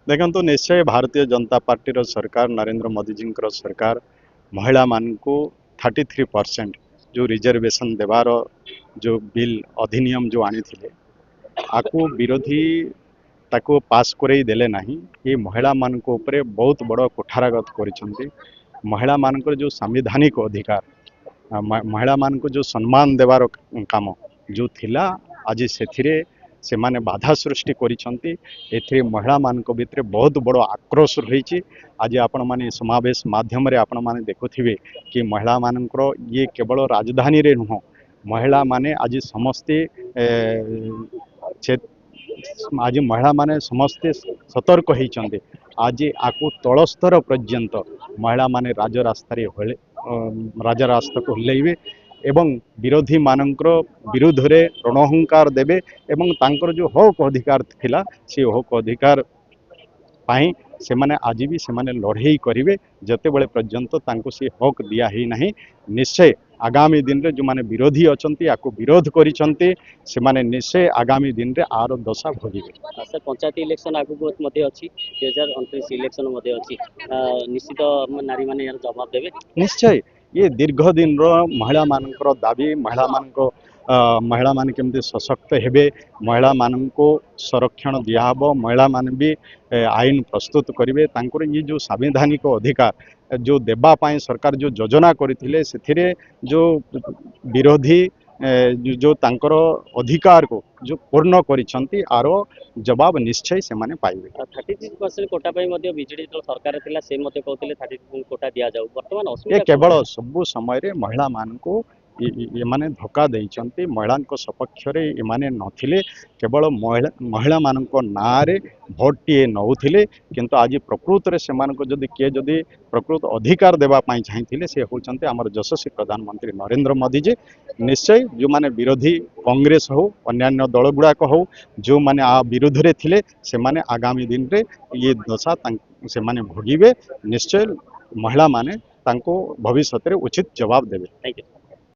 देखो निश्चय भारतीय जनता पार्टी सरकार नरेंद्र मोदी जी सरकार महिला मान को 33% जो रिजर्वेशन देवार जो बिल अधिनियम जो आनी थे आपको विरोधी ताको पास करई देले नहीं। ये महिला मान को ऊपर बहुत बड़ कुठारागत कर महिला मान जो संवैधानिक अधिकार महिला मान को जो सम्मान देवार काम जो थिला आज से माने बाधा सृष्टि करिसंती। एथिरे महिला मान भितर बहुत बड़ आक्रोश रही। आज आपण माने समावेश माध्यम रे आपण माने देखुथिबे कि महिला मानकर ये केवल राजधानी रे नुह महिला माने आज समस्ते आज महिला माने समस्ते सतर्क होइचंदे। आज आकु तलस्तर पर्यंत महिला माने राजरास्ता को हल्लैबे एवं विरोधी मानकर विरुद्ध रे रणहुंकार देबे एवं तांकर जो हक अधिकार थिला से हक अधिकार पाई से माने आज भी से माने लड़ाई करेंगे जते बळे पर्यंत तांको से हक दिया ही नहीं। निश्चय आगामी दिन रे जो माने विरोधी अछंती आको विरोध करिसंती से माने निश्चय आगामी दिन रे आर दशा भोगिबे। सर पंचायत इलेक्शन आगु मध्ये अछि 2029 इलेक्शन मध्ये अछि निश्चित नारी माने यार जवाब देबे। निश्चय ये दीर्घ दिन रो महिला मानकर दाबी महिला मान केमती सशक्त हेबे महिला मान को संरक्षण दियाहब महिला मान भी आईन प्रस्तुत करेंगे तांकर ये जो संवैधानिक अधिकार जो देबा पाई सरकार जो योजना करथिले सेथिरे जो विरोधी जो तांकर अधिकार को जो पूर्ण करिसंती आरो जवाब निश्चय से माने पाइबे। 33% कोटा पाई मध्ये बीजेडी जो सरकार थिला से मध्ये कहथिले 33% कोटा दिया जाऊ वर्तमान ये असुविधा केवल सब समय रे महिला मान को ये माने धोखा देइचंती। महिला सपक्ष रे ये माने नथिले केवल महिला मान को ना रे भोट टीए नौथिले किंतु आज प्रकृत रे से मान को जदि के जदि प्रकृत अधिकार देबा पाई चाहिथिले से होचंती हमर यशस्वी प्रधानमंत्री नरेंद्र मोदी जी। निश्चय जो माने विरोधी कांग्रेस हो अन्यान्य दल गुड़ाक हो जो माने आ विरुद्ध रे थिले से माने आगामी दिन रे ये दशा से माने भोगिबे। निश्चय महिला माने तांको भविष्य रे उचित जवाब देबे। Thank you.